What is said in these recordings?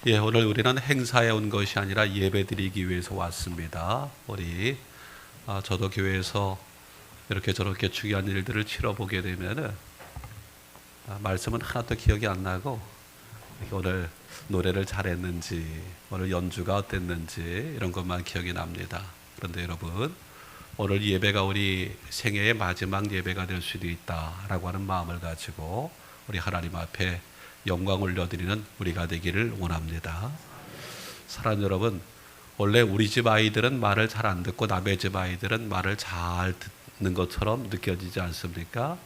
예, 오늘 우리는 행사에 온 것이 아니라 예배드리기 위해서 왔습니다. 우리 저도 교회에서 이렇게 저렇게 중요한 일들을 치러보게 되면은 말씀은 하나도 기억이 안 나고 오늘 노래를 잘했는지 오늘 연주가 어땠는지 이런 것만 기억이 납니다. 그런데 여러분, 오늘 예배가 우리 생애의 마지막 예배가 될 수도 있다라고 하는 마음을 가지고 우리 하나님 앞에 영광 올려드리는 우리가 되기를 원합니다. 사랑하는 여러분, 원래 우리 집 아이들은 말을 잘 안 듣고 남의 집 아이들은 말을 잘 듣는 것처럼 느껴지지 않습니까?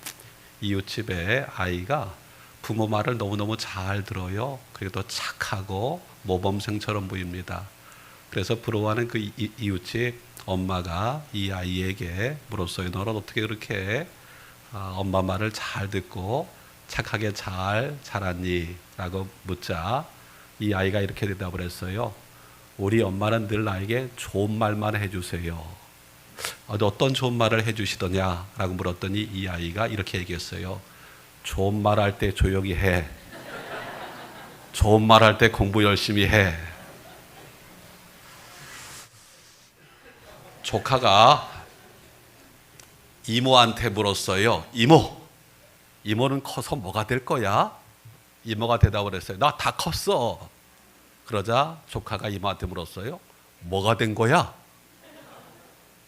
이웃집의 아이가 부모 말을 너무너무 잘 들어요. 그리고 또 착하고 모범생처럼 보입니다. 그래서 부러워하는 그 이웃집 엄마가 이 아이에게 물었어요. 너는 어떻게 그렇게 엄마 말을 잘 듣고 착하게 잘 자랐니? 라고 묻자 이 아이가 이렇게 대답을 했어요. 우리 엄마는 늘 나에게 좋은 말만 해주세요. 어떤 좋은 말을 해주시더냐? 라고 물었더니 이 아이가 이렇게 얘기했어요. 좋은 말 할 때 조용히 해. 좋은 말 할 때 공부 열심히 해. 조카가 이모한테 물었어요. 이모는 커서 뭐가 될 거야? 이모가 대답을 했어요. 나 다 컸어. 그러자 조카가 이모한테 물었어요. 뭐가 된 거야?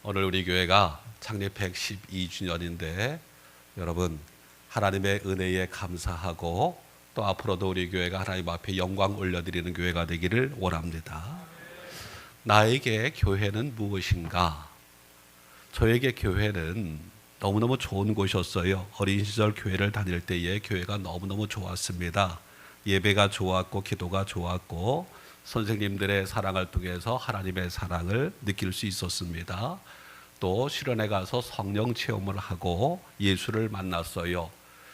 오늘 우리 교회가 창립 112주년인데 여러분, 하나님의 은혜에 감사하고 또 앞으로도 우리 교회가 하나님 앞에 영광 올려드리는 교회가 되기를 원합니다. 나에게 교회는 무엇인가? 저에게 교회는 너무너무 좋은 곳이었어요. 어린 시절 교회를 다닐 때에 교회가 너무너무 좋았습니다. 예배가 좋았고 기도가 좋았고 선생님들의 사랑을 통해서 하나님의 사랑을 느낄 수 있었습니다. 또 실현에 가서 성령 체험을 하고 예수를 만났어요.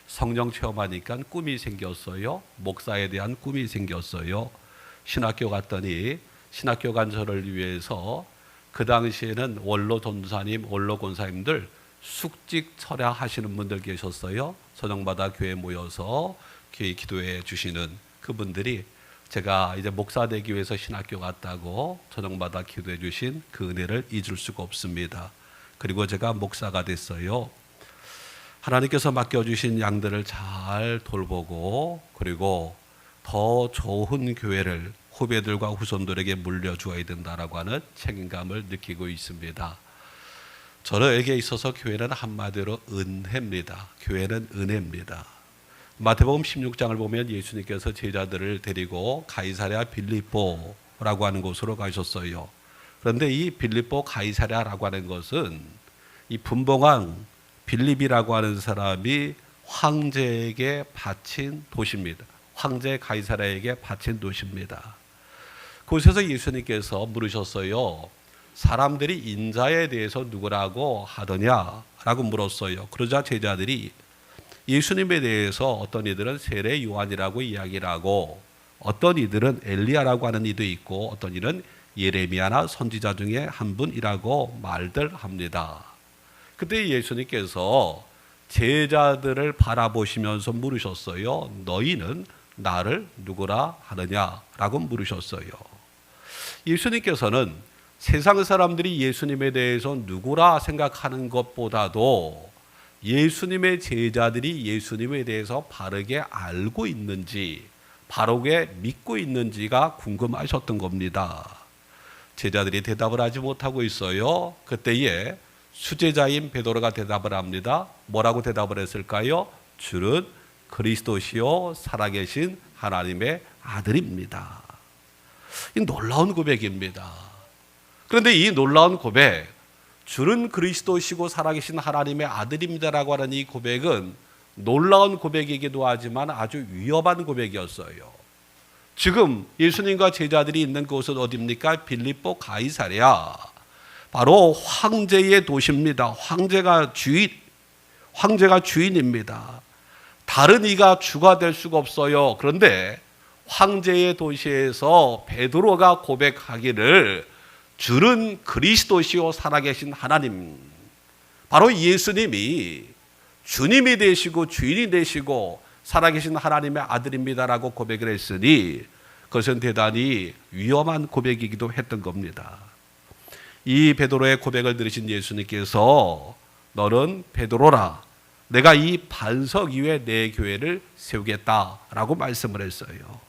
성령 체험하니까 꿈이 생겼어요. 목사에 대한 꿈이 생겼어요. 신학교 갔더니 신학교 간 저를 위해서 그 당시에는 원로 전도사님, 원로 권사님들 숙직 철야하시는 분들 계셨어요. 저녁마다 교회에 모여서 교회 기도해 주시는 그분들이 제가 이제 목사 되기 위해서 신학교 갔다고 저녁마다 기도해 주신 그 은혜를 잊을 수가 없습니다. 그리고 제가 목사가 됐어요. 하나님께서 맡겨주신 양들을 잘 돌보고 그리고 더 좋은 교회를 후배들과 후손들에게 물려주어야 된다라고 하는 책임감을 느끼고 있습니다. 저에게 있어서 교회는 한마디로 은혜입니다. 교회는 은혜입니다. 마태복음 16장을 보면 예수님께서 제자들을 데리고 가이사랴 빌립보라고 하는 곳으로 가셨어요. 그런데 이 빌립보 가이사랴라고 하는 것은 이 분봉왕 빌립이라고 하는 사람이 황제에게 바친 도시입니다. 황제 가이사랴에게 바친 도시입니다. 그곳에서 예수님께서 물으셨어요. 사람들이 인자에 대해서 누구라고 하더냐라고 물었어요. 그러자 제자들이 예수님에 대해서 어떤 이들은 세례 요한이라고 이야기를 하고 어떤 이들은 엘리야라고 하는 이도 있고 어떤 이는 예레미야나 선지자 중에 한 분이라고 말들 합니다. 그때 예수님께서 제자들을 바라보시면서 물으셨어요. 너희는 나를 누구라 하느냐라고 물으셨어요. 예수님께서는 세상 사람들이 예수님에 대해서 누구라 생각하는 것보다도 예수님의 제자들이 예수님에 대해서 바르게 알고 있는지 바르게 믿고 있는지가 궁금하셨던 겁니다. 제자들이 대답을 하지 못하고 있어요. 그때에 수제자인 베드로가 대답을 합니다. 뭐라고 대답을 했을까요? 주는 그리스도시요 살아계신 하나님의 아들입니다. 이 놀라운 고백입니다. 그런데 이 놀라운 고백, 주는 그리스도시고 살아계신 하나님의 아들입니다라고 하는 이 고백은 놀라운 고백이기도 하지만 아주 위험한 고백이었어요. 지금 예수님과 제자들이 있는 곳은 어디입니까? 빌립보 가이사랴. 바로 황제의 도시입니다. 황제가 주인입니다. 다른 이가 주가 될 수가 없어요. 그런데 황제의 도시에서 베드로가 고백하기를 주는 그리스도시요 살아계신 하나님, 바로 예수님이 주님이 되시고 주인이 되시고 살아계신 하나님의 아들입니다라고 고백을 했으니 그것은 대단히 위험한 고백이기도 했던 겁니다. 이 베드로의 고백을 들으신 예수님께서 너는 베드로라, 내가 이 반석 위에 내 교회를 세우겠다라고 말씀을 했어요.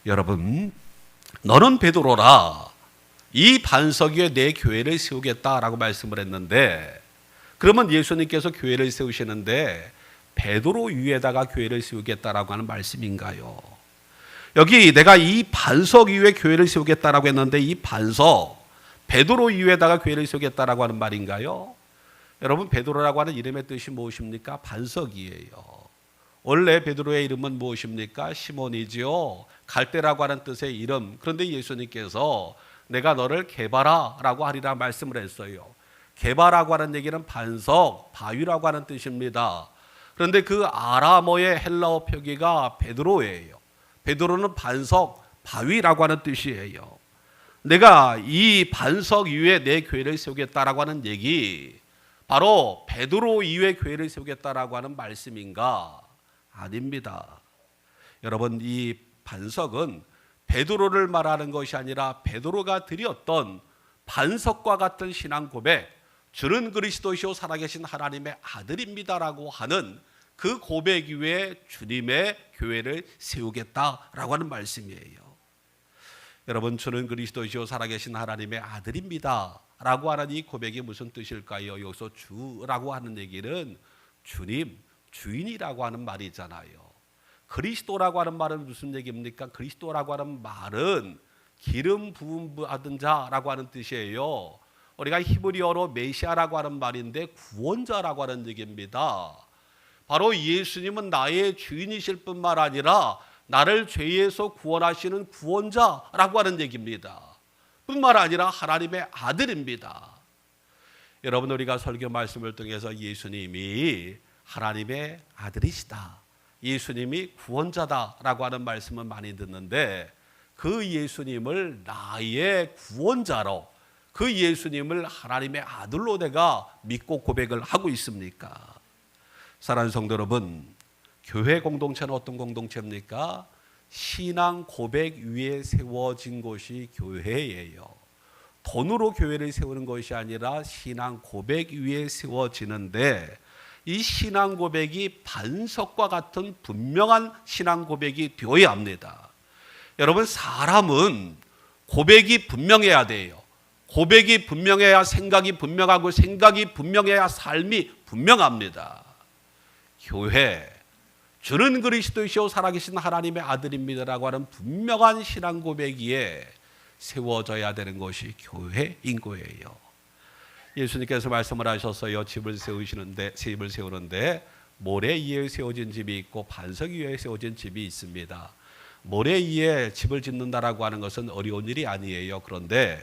여러분, 너는 베드로라, 이 반석 위에 내 교회를 세우겠다라고 말씀을 했는데, 그러면 예수님께서 교회를 세우시는데 베드로 위에다가 교회를 세우겠다라고 하는 말씀인가요? 여기 내가 이 반석 위에 교회를 세우겠다라고 했는데 이 반석, 베드로 위에다가 교회를 세우겠다라고 하는 말인가요? 여러분, 베드로라고 하는 이름의 뜻이 무엇입니까? 반석이에요. 원래 베드로의 이름은 무엇입니까? 시몬이지요. 갈대라고 하는 뜻의 이름. 그런데 예수님께서 내가 너를 게바라라고 하리라 말씀을 했어요. 게바라고 하는 얘기는 반석, 바위라고 하는 뜻입니다. 그런데 그 아람어의 헬라어 표기가 베드로예요. 베드로는 반석, 바위라고 하는 뜻이에요. 내가 이 반석 위에 내 교회를 세우겠다라고 하는 얘기, 바로 베드로 위에 교회를 세우겠다라고 하는 말씀인가? 아닙니다. 여러분, 이 반석은 베드로를 말하는 것이 아니라 베드로가 드렸던 반석과 같은 신앙 고백, 주는 그리스도시요 살아계신 하나님의 아들입니다라고 하는 그 고백 위에 주님의 교회를 세우겠다라고 하는 말씀이에요. 여러분, 주는 그리스도시요 살아계신 하나님의 아들입니다 라고 하는 이 고백이 무슨 뜻일까요? 여기서 주라고 하는 얘기는 주님, 주인이라고 하는 말이잖아요. 그리스도라고 하는 말은 무슨 얘기입니까? 그리스도라고 하는 말은 기름 부음 받은 자라고 하는 뜻이에요. 우리가 히브리어로 메시아라고 하는 말인데 구원자라고 하는 얘기입니다. 바로 예수님은 나의 주인이실 뿐만 아니라 나를 죄에서 구원하시는 구원자라고 하는 얘기입니다. 뿐만 아니라 하나님의 아들입니다. 여러분, 우리가 설교 말씀을 통해서 예수님이 하나님의 아들이시다, 예수님이 구원자다라고 하는 말씀은 많이 듣는데, 그 예수님을 나의 구원자로, 그 예수님을 하나님의 아들로 내가 믿고 고백을 하고 있습니까? 사랑하는 성도 여러분, 교회 공동체는 어떤 공동체입니까? 신앙 고백 위에 세워진 곳이 교회예요. 돈으로 교회를 세우는 것이 아니라 신앙 고백 위에 세워지는데, 이 신앙 고백이 반석과 같은 분명한 신앙 고백이 되어야 합니다. 여러분, 사람은 고백이 분명해야 돼요. 고백이 분명해야 생각이 분명하고, 생각이 분명해야 삶이 분명합니다. 교회, 주는 그리스도시요 살아계신 하나님의 아들입니다라고 하는 분명한 신앙 고백 위에 세워져야 되는 것이 교회인 거예요. 예수님께서 말씀을 하셨어요. 집을 세우는데 모래 위에 세워진 집이 있고 반석 위에 세워진 집이 있습니다. 모래 위에 집을 짓는다라고 하는 것은 어려운 일이 아니에요. 그런데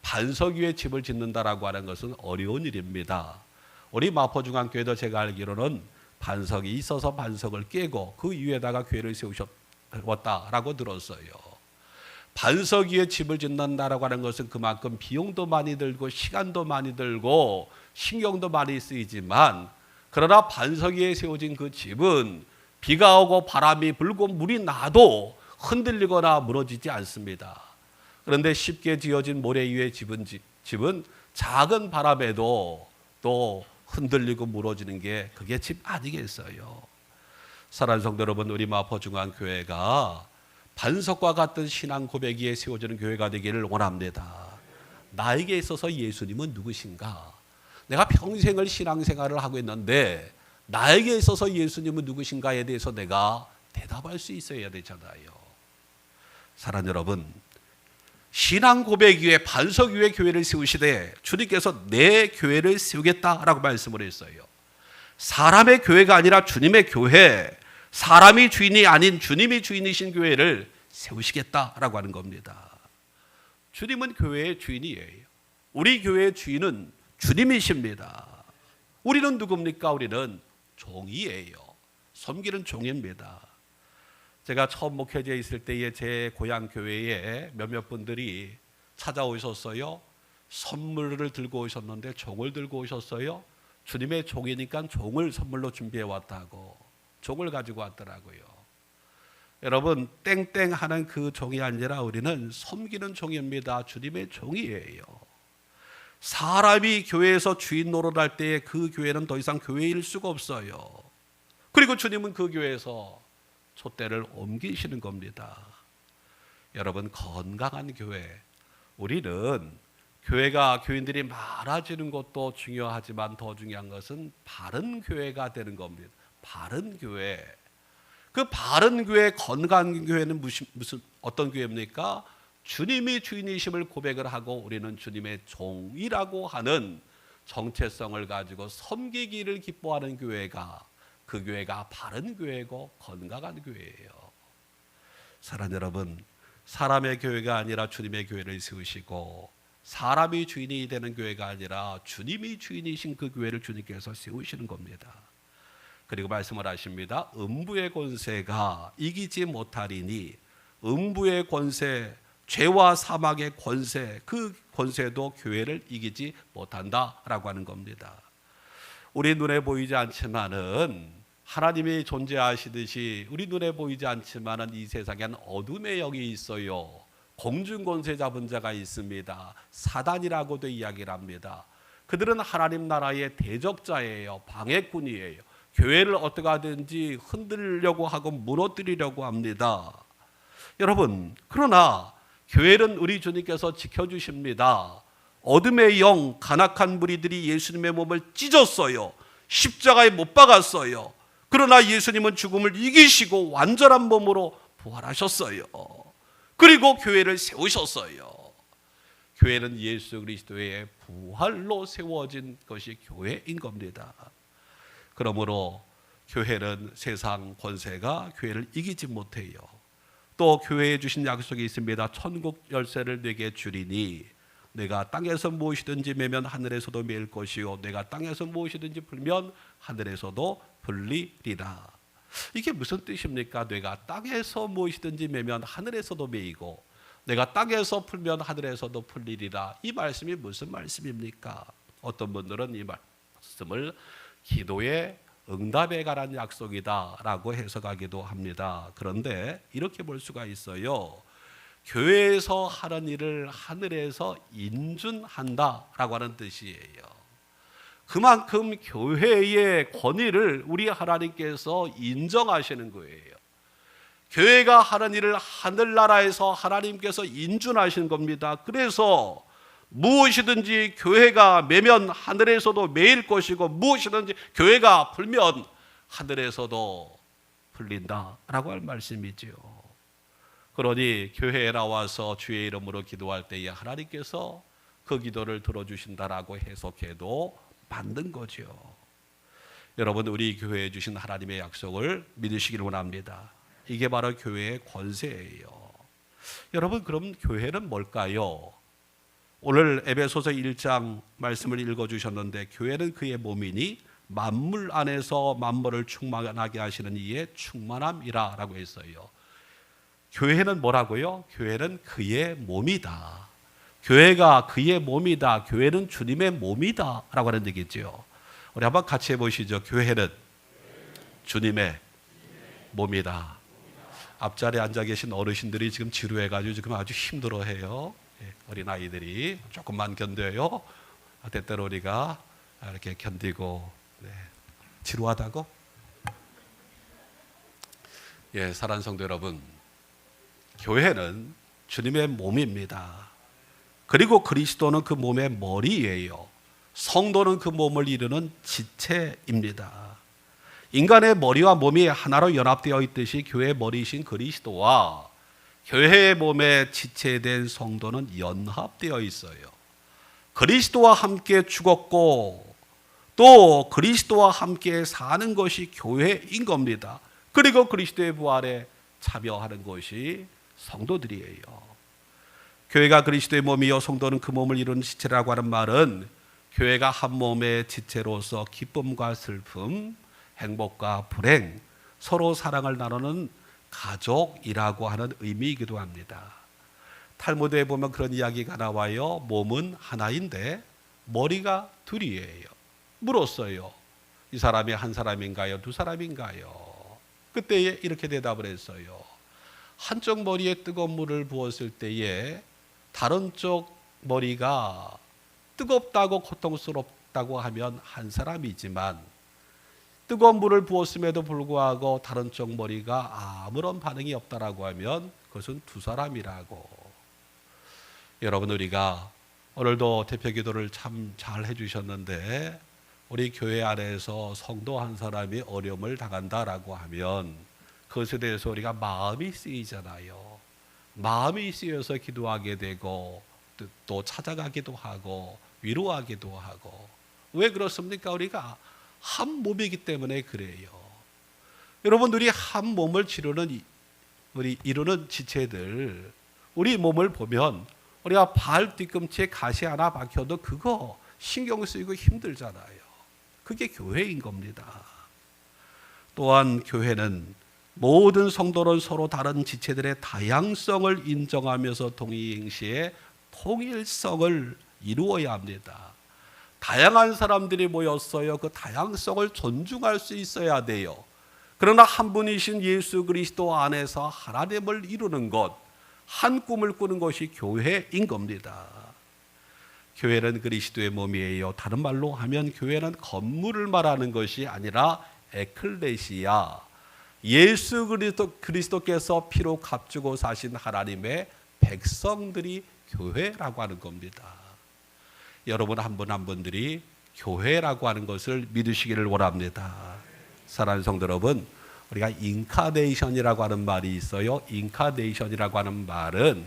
반석 위에 집을 짓는다라고 하는 것은 어려운 일입니다. 우리 마포중앙교회도 제가 알기로는 반석이 있어서 반석을 깨고 그 위에다가 교회를 세우셨다라고 들었어요. 반석 위에 집을 짓는다라고 하는 것은 그만큼 비용도 많이 들고 시간도 많이 들고 신경도 많이 쓰이지만, 그러나 반석 위에 세워진 그 집은 비가 오고 바람이 불고 물이 나도 흔들리거나 무너지지 않습니다. 그런데 쉽게 지어진 모래 위에 집은 작은 바람에도 또 흔들리고 무너지는 게 그게 집 아니겠어요? 사랑하는 성도 여러분, 우리 마포중앙교회가 반석과 같은 신앙 고백 위에 세워지는 교회가 되기를 원합니다. 나에게 있어서 예수님은 누구신가? 내가 평생을 신앙생활을 하고 있는데 나에게 있어서 예수님은 누구신가에 대해서 내가 대답할 수 있어야 되잖아요. 사랑하는 여러분, 신앙 고백 위에 반석 위에 교회를 세우시되 주님께서 내 교회를 세우겠다라고 말씀을 했어요. 사람의 교회가 아니라 주님의 교회, 사람이 주인이 아닌 주님이 주인이신 교회를 세우시겠다라고 하는 겁니다. 주님은 교회의 주인이에요. 우리 교회의 주인은 주님이십니다. 우리는 누굽니까? 우리는 종이에요. 섬기는 종입니다. 제가 처음 목회자에 있을 때에 제 고향 교회에 몇몇 분들이 찾아오셨어요. 선물을 들고 오셨는데 종을 들고 오셨어요. 주님의 종이니까 종을 선물로 준비해 왔다고 종을 가지고 왔더라고요. 여러분, 땡땡 하는 그 종이 아니라 우리는 섬기는 종입니다. 주님의 종이에요. 사람이 교회에서 주인 노릇할 때에 그 교회는 더 이상 교회일 수가 없어요. 그리고 주님은 그 교회에서 촛대를 옮기시는 겁니다. 여러분, 건강한 교회, 우리는 교회가 교인들이 많아지는 것도 중요하지만 더 중요한 것은 바른 교회가 되는 겁니다. 바른 교회. 그 바른 교회, 건강한 교회는 무슨 어떤 교회입니까? 주님이 주인이심을 고백을 하고 우리는 주님의 종이라고 하는 정체성을 가지고 섬기기를 기뻐하는 교회가, 그 교회가 바른 교회고 건강한 교회예요. 사랑하는 여러분, 사람의 교회가 아니라 주님의 교회를 세우시고, 사람이 주인이 되는 교회가 아니라 주님이 주인이신 그 교회를 주님께서 세우시는 겁니다. 그리고 말씀을 하십니다. 음부의 권세가 이기지 못하리니, 음부의 권세, 죄와 사망의 권세, 그 권세도 교회를 이기지 못한다라고 하는 겁니다. 우리 눈에 보이지 않지만은, 하나님이 존재하시듯이 우리 눈에 보이지 않지만은 이 세상에는 어둠의 영이 있어요. 공중 권세 잡은 자가 있습니다. 사단이라고도 이야기를 합니다. 그들은 하나님 나라의 대적자예요. 방해꾼이에요. 교회를 어떻게 하든지 흔들려고 하고 무너뜨리려고 합니다. 여러분, 그러나 교회는 우리 주님께서 지켜주십니다. 어둠의 영, 간악한 무리들이 예수님의 몸을 찢었어요. 십자가에 못 박았어요. 그러나 예수님은 죽음을 이기시고 완전한 몸으로 부활하셨어요. 그리고 교회를 세우셨어요. 교회는 예수 그리스도의 부활로 세워진 것이 교회인 겁니다. 그러므로 교회는 세상 권세가 교회를 이기지 못해요. 또 교회에 주신 약속이 있습니다. 천국 열쇠를 내게 주리니 내가 땅에서 무엇이든지 매면 하늘에서도 매일 것이요 내가 땅에서 무엇이든지 풀면 하늘에서도 풀리리라. 이게 무슨 뜻입니까? 내가 땅에서 무엇이든지 매면 하늘에서도 매이고 내가 땅에서 풀면 하늘에서도 풀리리라. 이 말씀이 무슨 말씀입니까? 어떤 분들은 이 말씀을 기도의 응답에 관한 약속이다라고 해석하기도 합니다. 그런데 이렇게 볼 수가 있어요. 교회에서 하는 일을 하늘에서 인준한다라고 하는 뜻이에요. 그만큼 교회의 권위를 우리 하나님께서 인정하시는 거예요. 교회가 하는 일을 하늘나라에서 하나님께서 인준하시는 겁니다. 그래서 무엇이든지 교회가 매면 하늘에서도 매일 것이고 무엇이든지 교회가 풀면 하늘에서도 풀린다라고 할 말씀이지요. 그러니 교회에 나와서 주의 이름으로 기도할 때에 하나님께서 그 기도를 들어주신다라고 해석해도 맞는 거죠. 여러분, 우리 교회에 주신 하나님의 약속을 믿으시기를 원합니다. 이게 바로 교회의 권세예요. 여러분, 그럼 교회는 뭘까요? 오늘 에베소서 1장 말씀을 읽어주셨는데, 교회는 그의 몸이니 만물 안에서 만물을 충만하게 하시는 이의 충만함이라 라고 했어요. 교회는 뭐라고요? 교회는 그의 몸이다. 교회가 그의 몸이다. 교회는 주님의 몸이다 라고 하는 얘기죠. 우리 한번 같이 해보시죠. 교회는 주님의 몸이다. 앞자리에 앉아 계신 어르신들이 지금 지루해가지고 지금 아주 힘들어해요. 어린아이들이 조금만 견뎌요. 때때로 우리가 이렇게 견디고. 지루하다고? 사랑하는 성도 여러분, 교회는 주님의 몸입니다. 그리고 그리스도는 그 몸의 머리예요. 성도는 그 몸을 이루는 지체입니다. 인간의 머리와 몸이 하나로 연합되어 있듯이 교회의 머리이신 그리스도와 교회의 몸의 지체된 성도는 연합되어 있어요. 그리스도와 함께 죽었고 또 그리스도와 함께 사는 것이 교회인 겁니다. 그리고 그리스도의 부활에 참여하는 것이 성도들이에요. 교회가 그리스도의 몸이요 성도는 그 몸을 이루는 지체라고 하는 말은 교회가 한 몸의 지체로서 기쁨과 슬픔, 행복과 불행, 서로 사랑을 나누는 가족이라고 하는 의미이기도 합니다. 탈무드에 보면 그런 이야기가 나와요. 몸은 하나인데 머리가 둘이에요. 물었어요. 이 사람이 한 사람인가요? 두 사람인가요? 그때 이렇게 대답을 했어요. 한쪽 머리에 뜨거운 물을 부었을 때에 다른 쪽 머리가 뜨겁다고 고통스럽다고 하면 한 사람이지만, 뜨거운 물을 부었음에도 불구하고 다른 쪽 머리가 아무런 반응이 없다라고 하면 그것은 두 사람이라고. 여러분, 우리가 오늘도 대표 기도를 참 잘 해주셨는데, 우리 교회 안에서 성도 한 사람이 어려움을 당한다라고 하면 그것에 대해서 우리가 마음이 쓰이잖아요. 마음이 쓰여서 기도하게 되고 또 찾아가기도 하고 위로하기도 하고. 왜 그렇습니까? 우리가 한 몸이기 때문에 그래요. 여러분, 우리 한 몸을 이루는 지체들, 우리 몸을 보면 우리가 발 뒤꿈치에 가시 하나 박혀도 그거 신경 쓰이고 힘들잖아요. 그게 교회인 겁니다. 또한 교회는 모든 성도는 서로 다른 지체들의 다양성을 인정하면서 동행시에 통일성을 이루어야 합니다. 다양한 사람들이 모였어요. 그 다양성을 존중할 수 있어야 돼요. 그러나 한 분이신 예수 그리스도 안에서 하나님을 이루는 것, 한 꿈을 꾸는 것이 교회인 겁니다. 교회는 그리스도의 몸이에요. 다른 말로 하면 교회는 건물을 말하는 것이 아니라 에클레시아, 예수 그리스도께서 피로 값주고 사신 하나님의 백성들이 교회라고 하는 겁니다. 여러분 한 분 한 분들이 교회라고 하는 것을 믿으시기를 원합니다. 사랑하는 성도 여러분, 우리가 인카네이션이라고 하는 말이 있어요. 인카네이션이라고 하는 말은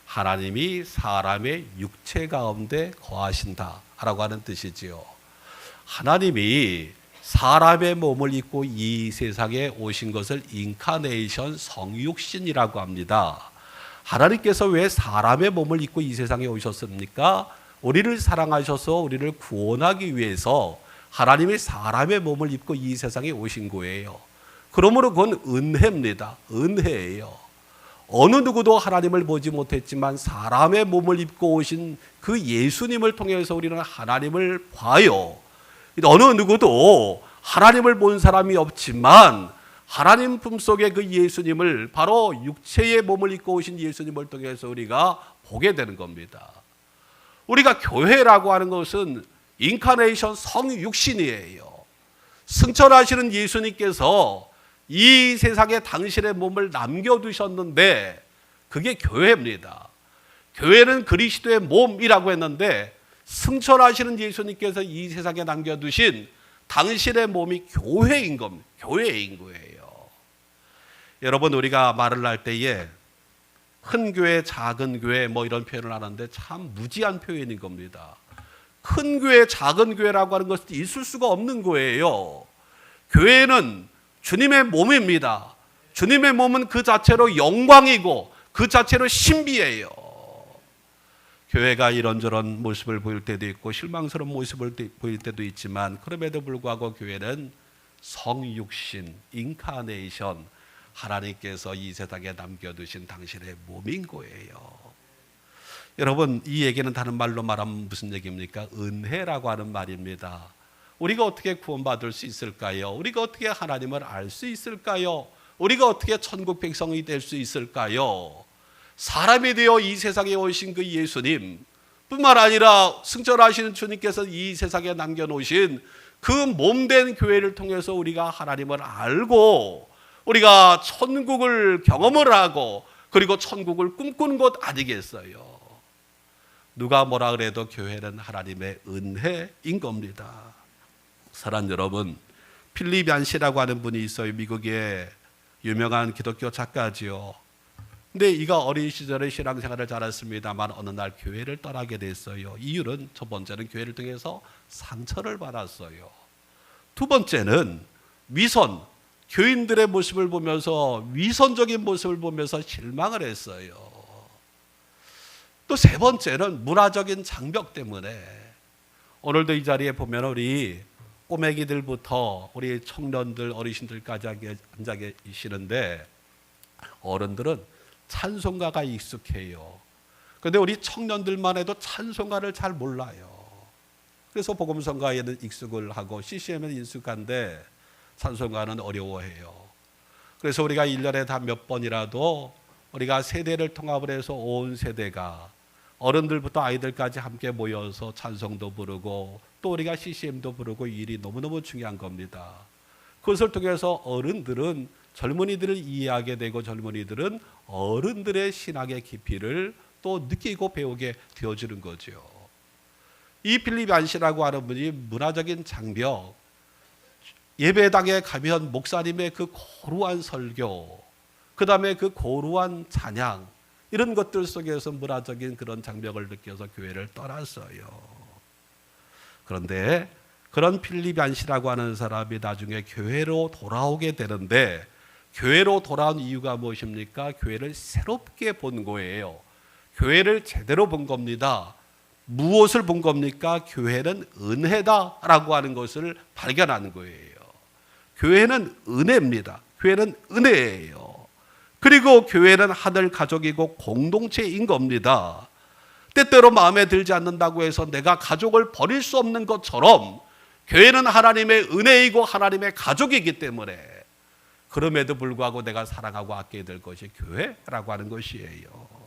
하나님이 사람의 육체 가운데 거하신다라고 하는 뜻이지요. 하나님이 사람의 몸을 입고 이 세상에 오신 것을 인카네이션, 성육신이라고 합니다. 하나님께서 왜 사람의 몸을 입고 이 세상에 오셨습니까? 우리를 사랑하셔서 우리를 구원하기 위해서 하나님이 사람의 몸을 입고 이 세상에 오신 거예요. 그러므로 그건 은혜입니다. 은혜예요. 어느 누구도 하나님을 보지 못했지만 사람의 몸을 입고 오신 그 예수님을 통해서 우리는 하나님을 봐요. 어느 누구도 하나님을 본 사람이 없지만 하나님 품속에 그 예수님을, 바로 육체의 몸을 입고 오신 예수님을 통해서 우리가 보게 되는 겁니다. 우리가 교회라고 하는 것은 인카네이션, 성육신이에요. 승천하시는 예수님께서 이 세상에 당신의 몸을 남겨두셨는데 그게 교회입니다. 교회는 그리스도의 몸이라고 했는데 승천하시는 예수님께서 이 세상에 남겨두신 당신의 몸이 교회인 겁니다. 교회인 거예요. 여러분, 우리가 말을 할 때에 큰 교회, 작은 교회 뭐 이런 표현을 하는데 참 무지한 표현인 겁니다. 큰 교회, 작은 교회라고 하는 것은 있을 수가 없는 거예요. 교회는 주님의 몸입니다. 주님의 몸은 그 자체로 영광이고 그 자체로 신비예요. 교회가 이런저런 모습을 보일 때도 있고 실망스러운 모습을 보일 때도 있지만, 그럼에도 불구하고 교회는 성육신, 인카네이션, 하나님께서 이 세상에 남겨두신 당신의 몸인 거예요. 여러분, 이 얘기는 다른 말로 말하면 무슨 얘기입니까? 은혜라고 하는 말입니다. 우리가 어떻게 구원받을 수 있을까요? 우리가 어떻게 하나님을 알 수 있을까요? 우리가 어떻게 천국 백성이 될 수 있을까요? 사람이 되어 이 세상에 오신 그 예수님 뿐만 아니라 승천하시는 주님께서 이 세상에 남겨놓으신 그 몸된 교회를 통해서 우리가 하나님을 알고 우리가 천국을 경험을 하고 그리고 천국을 꿈꾸는 것 아니겠어요? 누가 뭐라 그래도 교회는 하나님의 은혜인 겁니다. 사랑하는 여러분, 필립 얀시라고 하는 분이 있어요. 미국의 유명한 기독교 작가지요. 근데 이가 어린 시절에 신앙생활을 잘했습니다만 어느 날 교회를 떠나게 됐어요. 이유는 첫 번째는 교회를 통해서 상처를 받았어요. 두 번째는 교인들의 모습을 보면서, 위선적인 모습을 보면서 실망을 했어요. 또 세 번째는 문화적인 장벽 때문에. 오늘도 이 자리에 보면 우리 꼬매기들부터 우리 청년들, 어르신들까지 앉아 계시는데 어른들은 찬송가가 익숙해요. 그런데 우리 청년들만 해도 찬송가를 잘 몰라요. 그래서 복음성가에는 익숙을 하고 CCM에는 익숙한데 찬송가는 어려워해요. 그래서 우리가 1년에 다 몇 번이라도 우리가 세대를 통합을 해서 온 세대가 어른들부터 아이들까지 함께 모여서 찬송도 부르고 또 우리가 CCM도 부르고 이 일이 너무너무 중요한 겁니다. 그것을 통해서 어른들은 젊은이들을 이해하게 되고 젊은이들은 어른들의 신학의 깊이를 또 느끼고 배우게 되어주는 거죠. 이 필립 얀시라고 하는 분이 문화적인 장벽, 예배당에 가면 목사님의 그 고루한 설교, 그 다음에 그 고루한 찬양, 이런 것들 속에서 문화적인 그런 장벽을 느껴서 교회를 떠났어요. 그런데 그런 필립 얀시라고 하는 사람이 나중에 교회로 돌아오게 되는데, 교회로 돌아온 이유가 무엇입니까? 교회를 새롭게 본 거예요. 교회를 제대로 본 겁니다. 무엇을 본 겁니까? 교회는 은혜다라고 하는 것을 발견하는 거예요. 교회는 은혜입니다. 교회는 은혜예요. 그리고 교회는 하늘 가족이고 공동체인 겁니다. 때때로 마음에 들지 않는다고 해서 내가 가족을 버릴 수 없는 것처럼 교회는 하나님의 은혜이고 하나님의 가족이기 때문에 그럼에도 불구하고 내가 사랑하고 아껴야 될 것이 교회라고 하는 것이에요.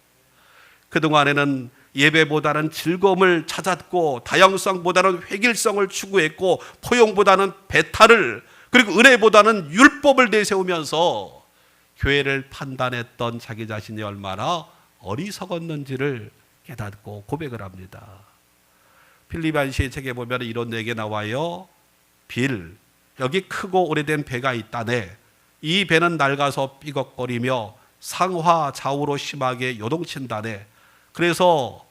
그동안에는 예배보다는 즐거움을 찾았고 다양성보다는 획일성을 추구했고 포용보다는 배탈을, 그리고 은혜보다는 율법을 내세우면서 교회를 판단했던 자기 자신이 얼마나 어리석었는지를 깨닫고 고백을 합니다. 필립 얀시의 책에 보면 이런 얘기 나와요. 빌, 여기 크고 오래된 배가 있다네. 이 배는 낡아서 삐걱거리며 상하 좌우로 심하게 요동친다네. 그래서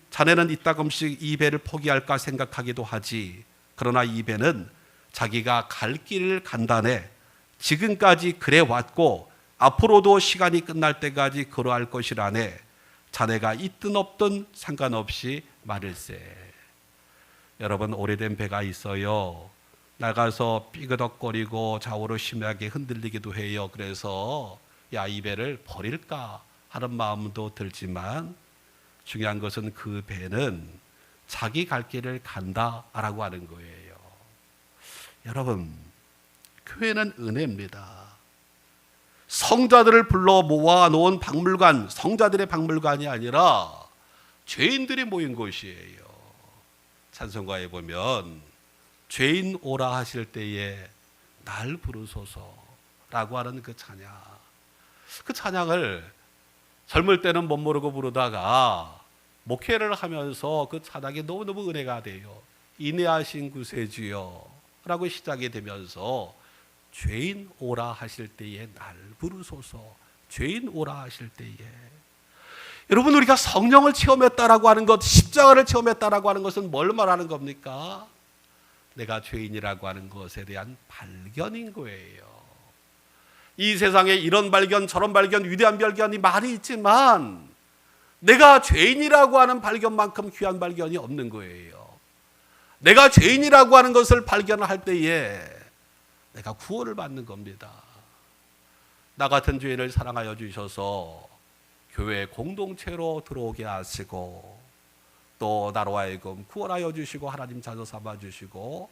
자네는 이따금씩 이 배를 포기할까 생각하기도 하지. 그러나 이 배는 자기가 갈 길을 간다네. 지금까지 그래 왔고 앞으로도 시간이 끝날 때까지 그러할 것이라네. 자네가 있든 없든 상관없이 말일세. 여러분, 오래된 배가 있어요. 나가서 삐그덕거리고 좌우로 심하게 흔들리기도 해요. 그래서 야, 이 배를 버릴까 하는 마음도 들지만 중요한 것은 그 배는 자기 갈 길을 간다라고 하는 거예요. 여러분, 교회는 은혜입니다. 성자들을 불러 모아놓은 박물관, 성자들의 박물관이 아니라 죄인들이 모인 곳이에요. 찬송가에 보면 죄인 오라 하실 때에 날 부르소서라고 하는 그 찬양, 그 찬양을 젊을 때는 못 모르고 부르다가 목회를 하면서 그 찬양이 너무너무 은혜가 돼요. 인내하신 구세주여 라고 시작이 되면서 죄인 오라 하실 때에 날 부르소서, 죄인 오라 하실 때에. 여러분, 우리가 성령을 체험했다라고 하는 것, 십자가를 체험했다라고 하는 것은 뭘 말하는 겁니까? 내가 죄인이라고 하는 것에 대한 발견인 거예요. 이 세상에 이런 발견 저런 발견 위대한 발견이 많이 있지만 내가 죄인이라고 하는 발견만큼 귀한 발견이 없는 거예요. 내가 죄인이라고 하는 것을 발견할 때에 내가 구원을 받는 겁니다. 나 같은 죄인을 사랑하여 주셔서 교회 공동체로 들어오게 하시고 또 나로 하여금 구원하여 주시고 하나님 자녀 삼아 주시고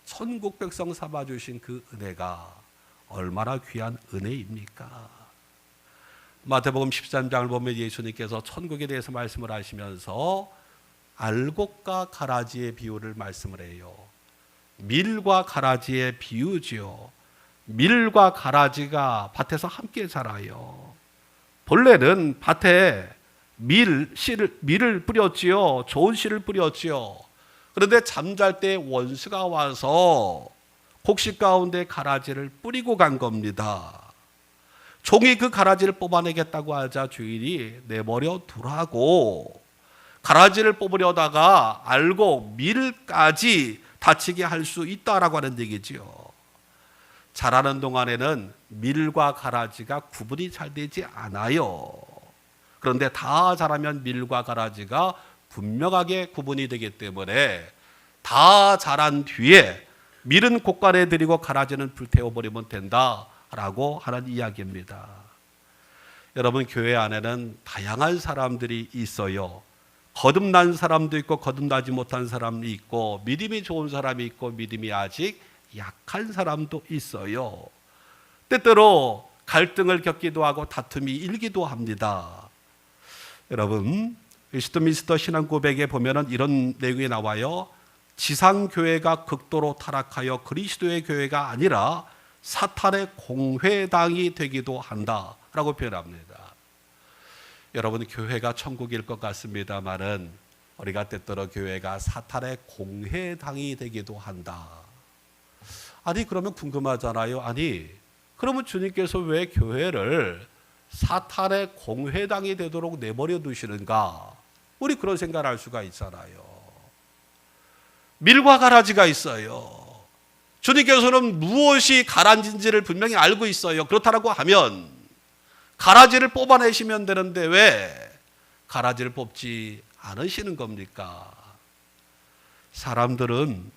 천국 백성 삼아 주신 그 은혜가 얼마나 귀한 은혜입니까? 마태복음 13장을 보면 예수님께서 천국에 대해서 말씀을 하시면서 알곡과 가라지의 비유를 말씀을 해요. 밀과 가라지의 비유지요. 밀과 가라지가 밭에서 함께 자라요. 본래는 밭에 밀을 뿌렸지요. 좋은 씨를 뿌렸지요. 그런데 잠잘 때 원수가 와서 곡식 가운데 가라지를 뿌리고 간 겁니다. 종이 그 가라지를 뽑아내겠다고 하자 주인이 내버려 두라고 가라지를 뽑으려다가 알고 밀까지 다치게 할 수 있다라고 하는 얘기지요. 자라는 동안에는 밀과 가라지가 구분이 잘 되지 않아요. 그런데 다 자라면 밀과 가라지가 분명하게 구분이 되기 때문에 다 자란 뒤에 밀은 곳간에 들이고 가라지는 불태워버리면 된다라고 하는 이야기입니다. 여러분, 교회 안에는 다양한 사람들이 있어요. 거듭난 사람도 있고 거듭나지 못한 사람이 있고 믿음이 좋은 사람이 있고 믿음이 아직 약한 사람도 있어요. 때때로 갈등을 겪기도 하고 다툼이 일기도 합니다. 여러분, 웨스트민스터 신앙 고백에 보면은 이런 내용이 나와요. 지상교회가 극도로 타락하여 그리스도의 교회가 아니라 사탄의 공회당이 되기도 한다라고 표현합니다. 여러분, 교회가 천국일 것 같습니다만은 우리가 때때로 교회가 사탄의 공회당이 되기도 한다. 아니, 그러면 궁금하잖아요. 아니, 그러면 주님께서 왜 교회를 사탄의 공회당이 되도록 내버려 두시는가? 우리 그런 생각을 할 수가 있잖아요. 밀과 가라지가 있어요. 주님께서는 무엇이 가라지인지를 분명히 알고 있어요. 그렇다고 하면 가라지를 뽑아내시면 되는데 왜 가라지를 뽑지 않으시는 겁니까? 사람들은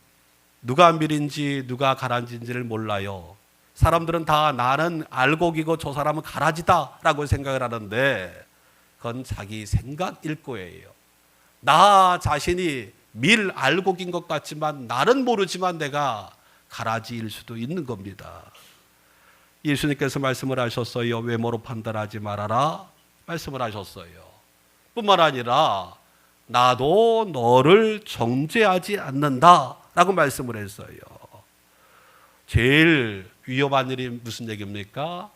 누가 밀인지 누가 가라지인지를 몰라요. 사람들은 다 나는 알곡이고 저 사람은 가라지다라고 생각을 하는데 그건 자기 생각일 거예요. 나 자신이 밀 알곡인 것 같지만 나는 모르지만 내가 가라지일 수도 있는 겁니다. 예수님께서 말씀을 하셨어요. 외모로 판단하지 말아라 말씀을 하셨어요. 뿐만 아니라 나도 너를 정죄하지 않는다라고 말씀을 했어요. 제일 위험한 일이 무슨 얘기입니까?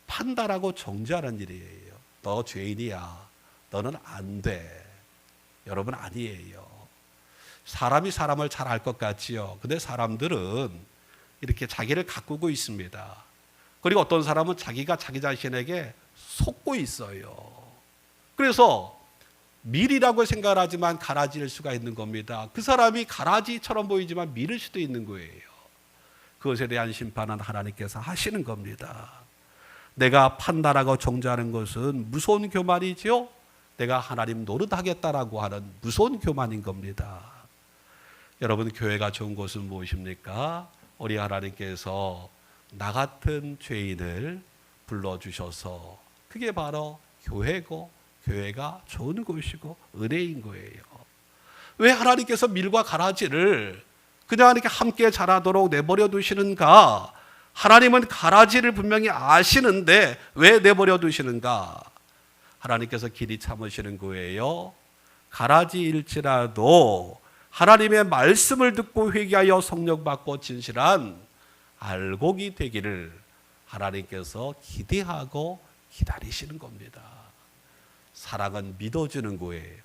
판단하고 정죄하는 일이에요. 너 죄인이야. 너는 안 돼. 여러분, 아니에요. 사람이 사람을 잘 알 것 같지요. 근데 사람들은 이렇게 자기를 가꾸고 있습니다. 그리고 어떤 사람은 자기가 자기 자신에게 속고 있어요. 그래서 밀이라고 생각을 하지만 가라지일 수가 있는 겁니다. 그 사람이 가라지처럼 보이지만 밀일 수도 있는 거예요. 그것에 대한 심판은 하나님께서 하시는 겁니다. 내가 판단하고 정죄하는 것은 무서운 교만이죠. 내가 하나님 노릇하겠다라고 하는 무서운 교만인 겁니다. 여러분, 교회가 좋은 것은 무엇입니까? 우리 하나님께서 나 같은 죄인을 불러주셔서 그게 바로 교회고 교회가 좋은 곳이고 은혜인 거예요. 왜 하나님께서 밀과 가라지를 그냥 이렇게 함께 자라도록 내버려 두시는가? 하나님은 가라지를 분명히 아시는데 왜 내버려 두시는가? 하나님께서 길이 참으시는 거예요. 가라지일지라도 하나님의 말씀을 듣고 회개하여 성령 받고 진실한 알곡이 되기를 하나님께서 기대하고 기다리시는 겁니다. 사랑은 믿어주는 거예요.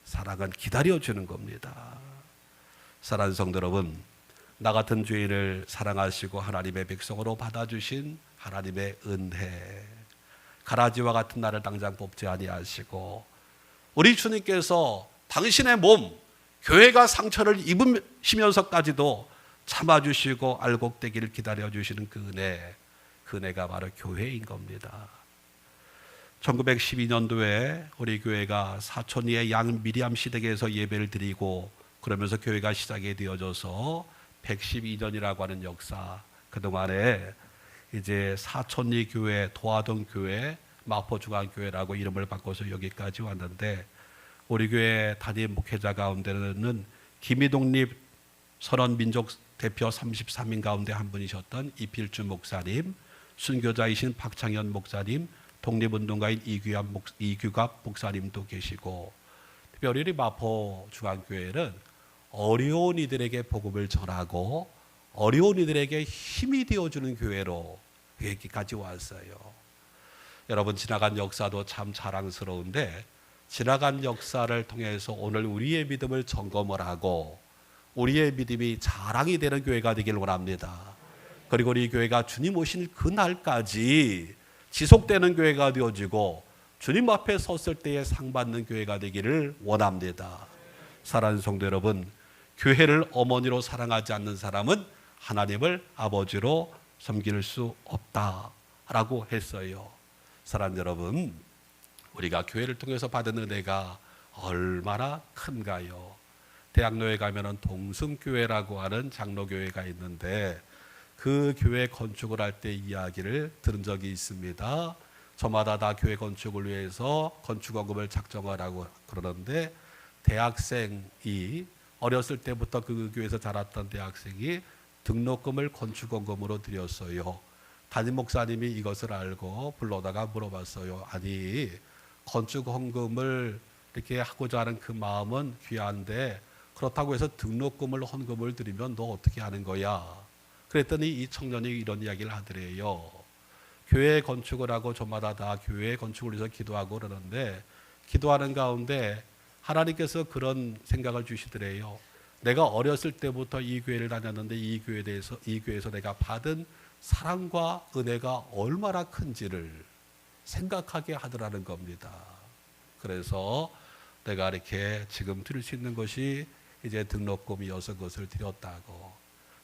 사랑은 기다려주는 겁니다. 사랑하는 성도 여러분, 나 같은 죄인을 사랑하시고 하나님의 백성으로 받아주신 하나님의 은혜, 가라지와 같은 나를 당장 뽑지 아니하시고 우리 주님께서 당신의 몸, 교회가 상처를 입으시면서까지도 참아주시고 알곡되기를 기다려주시는 그 은혜가 바로 교회인 겁니다. 1912년도에 우리 교회가 사촌리의 양 미리암 시댁에서 예배를 드리고 그러면서 교회가 시작이 되어져서 112년이라고 하는 역사, 그동안에 이제 사촌리 교회, 도화동 교회, 마포중앙교회라고 이름을 바꿔서 여기까지 왔는데 우리 교회 담임 목회자 가운데는 김희독립 선언민족 대표 33인 가운데 한 분이셨던 이필주 목사님, 순교자이신 박창현 목사님, 독립운동가인 이규갑 목사님도 계시고, 특별히 우리 마포중앙교회는 어려운 이들에게 복음을 전하고 어려운 이들에게 힘이 되어주는 교회로 여기까지 왔어요. 여러분, 지나간 역사도 참 자랑스러운데 지나간 역사를 통해서 오늘 우리의 믿음을 점검을 하고 우리의 믿음이 자랑이 되는 교회가 되길 원합니다. 그리고 우리 교회가 주님 오신 그날까지 지속되는 교회가 되어지고 주님 앞에 섰을 때에 상 받는 교회가 되기를 원합니다. 사랑하는 성도 여러분, 교회를 어머니로 사랑하지 않는 사람은 하나님을 아버지로 섬길 수 없다라고 했어요. 사랑하는 여러분, 우리가 교회를 통해서 받은 은혜가 얼마나 큰가요? 대학로에 가면은 동승교회라고 하는 장로교회가 있는데 그 교회 건축을 할 때 이야기를 들은 적이 있습니다. 저마다 다 교회 건축을 위해서 건축원금을 작정하라고 그러는데 대학생이 어렸을 때부터 그 교회에서 자랐던 대학생이 등록금을 건축원금으로 드렸어요. 담임 목사님이 이것을 알고 불러다가 물어봤어요. 아니, 건축 헌금을 이렇게 하고자 하는 그 마음은 귀한데 그렇다고 해서 등록금을 헌금을 드리면 너 어떻게 하는 거야? 그랬더니 이 청년이 이런 이야기를 하더래요. 교회 건축을 하고 저마다 다 교회 건축을 위해서 기도하고 그러는데 기도하는 가운데 하나님께서 그런 생각을 주시더래요. 내가 어렸을 때부터 이 교회를 다녔는데 이 교회에서 내가 받은 사랑과 은혜가 얼마나 큰지를 생각하게 하더라는 겁니다. 그래서 내가 이렇게 지금 드릴 수 있는 것이 이제 등록금이어서 그것을 드렸다고.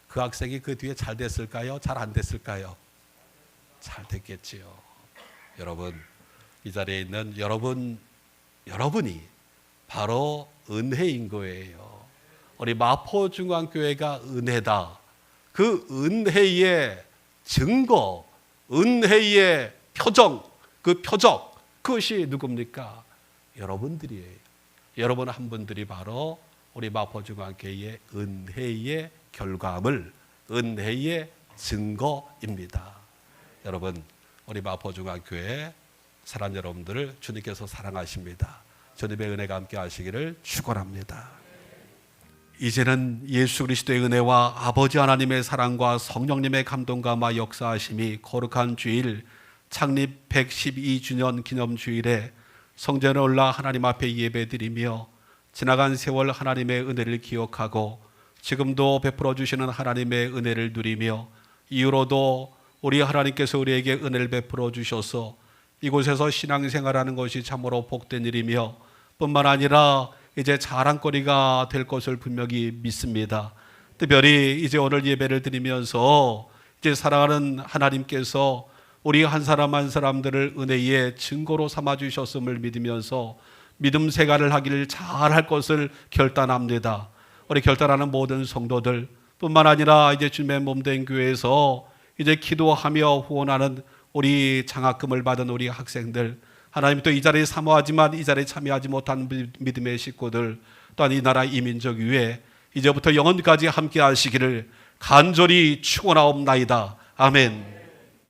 그 학생이 그 뒤에 잘 됐을까요? 잘 안 됐을까요? 잘 됐겠지요. 여러분, 이 자리에 있는 여러분이 바로 은혜인 거예요. 우리 마포중앙교회가 은혜다. 그 은혜의 증거, 은혜의 표정, 그 표적, 그것이 누굽니까? 여러분들이에요. 여러분 한 분들이 바로 우리 마포중앙교회의 은혜의 결과물, 은혜의 증거입니다. 여러분, 우리 마포중앙교회 사랑 여러분들을 주님께서 사랑하십니다. 주님의 은혜가 함께 하시기를 축원합니다. 이제는 예수 그리스도의 은혜와 아버지 하나님의 사랑과 성령님의 감동과 역사하심이 거룩한 주일 창립 112주년 기념주일에 성전에 올라 하나님 앞에 예배드리며 지나간 세월 하나님의 은혜를 기억하고 지금도 베풀어 주시는 하나님의 은혜를 누리며 이후로도 우리 하나님께서 우리에게 은혜를 베풀어 주셔서 이곳에서 신앙생활하는 것이 참으로 복된 일이며 뿐만 아니라 이제 자랑거리가 될 것을 분명히 믿습니다. 특별히 이제 오늘 예배를 드리면서 이제 사랑하는 하나님께서 우리 한 사람 한 사람들을 은혜의 증거로 삼아 주셨음을 믿으면서 믿음 생활을 하기를 잘할 것을 결단합니다. 우리 결단하는 모든 성도들 뿐만 아니라 이제 주님의 몸된 교회에서 이제 기도하며 후원하는 우리 장학금을 받은 우리 학생들, 하나님 또 이 자리에 사모하지만 이 자리에 참여하지 못한 믿음의 식구들, 또한 이 나라 이 민족 위에 이제부터 영원까지 함께 하시기를 간절히 축원하옵나이다. 아멘.